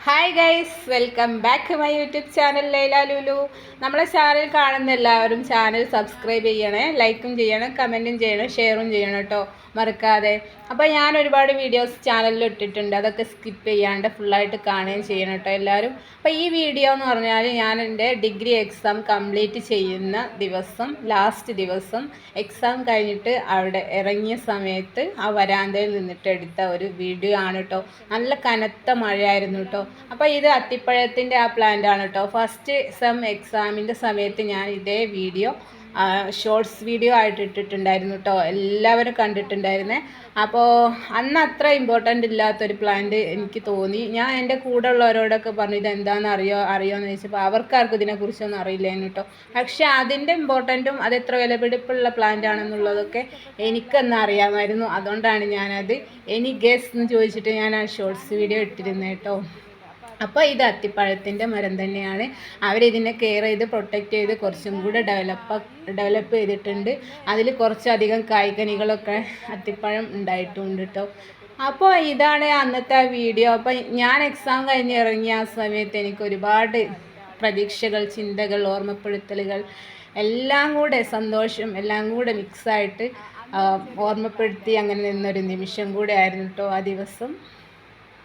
Hi guys, welcome back to my YouTube channel Laila Lulu. നമ്മളെ channel കാണുന്ന എല്ലാവരും ചാനൽ സബ്സ്ക്രൈബ് ചെയ്യണേ, ലൈക്കും ചെയ്യണം, കമൻറ്റും ചെയ്യണം, ഷെയറും ചെയ്യണം കേട്ടോ, മറക്കാതെ. അപ്പോൾ ഞാൻ ഒരുപാട് വീഡിയോസ് ചാനലിൽ ഇട്ടിട്ടുണ്ട്, അതൊക്കെ സ്കിപ്പ് ചെയ്യാണ്ട് ഫുള്ളായിട്ട് കാണുകയും ചെയ്യണം കേട്ടോ എല്ലാവരും. അപ്പോൾ ഈ വീഡിയോ എന്ന് പറഞ്ഞാൽ ഞാൻ എൻ്റെ ഡിഗ്രി എക്സാം കംപ്ലീറ്റ് ചെയ്യുന്ന ദിവസം, ലാസ്റ്റ് ദിവസം എക്സാം കഴിഞ്ഞിട്ട് അവിടെ ഇറങ്ങിയ സമയത്ത് ആ വരാന്തയിൽ നിന്നിട്ട് എടുത്ത ഒരു വീഡിയോ ആണ് കേട്ടോ. നല്ല കനത്ത മഴയായിരുന്നു കേട്ടോ. അപ്പോൾ ഇത് അത്തിപ്പഴത്തിൻ്റെ ആ പ്ലാന്റ് ആണ് കേട്ടോ. ഫസ്റ്റ് സെം എക്സാമിൻ്റെ സമയത്ത് ഞാൻ ഇതേ വീഡിയോ ഷോർട്സ് വീഡിയോ ആയിട്ട് ഇട്ടിട്ടുണ്ടായിരുന്നു കേട്ടോ, എല്ലാവരും കണ്ടിട്ടുണ്ടായിരുന്നേ. അപ്പോൾ അന്ന് അത്ര ഇമ്പോർട്ടൻ്റ് ഇല്ലാത്തൊരു പ്ലാന്റ് എനിക്ക് തോന്നി. ഞാൻ എൻ്റെ കൂടെ ഉള്ളവരോടൊക്കെ പറഞ്ഞു ഇതെന്താണെന്ന് അറിയുമെന്ന് ചോദിച്ചപ്പോൾ അവർക്കാർക്കും ഇതിനെക്കുറിച്ചൊന്നും അറിയില്ലായിരുന്നു കേട്ടോ. പക്ഷേ അതിൻ്റെ ഇമ്പോർട്ടൻറ്റും അത് എത്ര വിലപിടിപ്പുള്ള പ്ലാന്റ് ആണെന്നുള്ളതൊക്കെ എനിക്കെന്ന് അറിയാമായിരുന്നു. അതുകൊണ്ടാണ് ഞാനത് എനി ഗസ് എന്ന് ചോദിച്ചിട്ട് ഞാൻ ആ ഷോർട്സ് വീഡിയോ ഇട്ടിരുന്നത് കേട്ടോ. അപ്പോൾ ഇത് അത്തിപ്പഴത്തിൻ്റെ മരം തന്നെയാണ്. അവരിതിനെ കെയർ ചെയ്ത് പ്രൊട്ടക്റ്റ് ചെയ്ത് കുറച്ചും കൂടെ ഡെവലപ്പ് ചെയ്തിട്ടുണ്ട്. അതിൽ കുറച്ചധികം കായ്കനികളൊക്കെ അത്തിപ്പഴം ഉണ്ടായിട്ടുണ്ട് കേട്ടോ. അപ്പോൾ ഇതാണ് അന്നത്തെ വീഡിയോ. അപ്പോൾ ഞാൻ എക്സാം കഴിഞ്ഞ് ഇറങ്ങിയ ആ സമയത്ത് എനിക്ക് ഒരുപാട് പ്രതീക്ഷകൾ, ചിന്തകൾ, ഓർമ്മപ്പെടുത്തലുകൾ എല്ലാം കൂടെ, സന്തോഷം എല്ലാം കൂടെ മിക്സായിട്ട് ഓർമ്മപ്പെടുത്തി അങ്ങനെ നിന്നൊരു നിമിഷം കൂടെ ആയിരുന്നു കേട്ടോ ആ ദിവസം.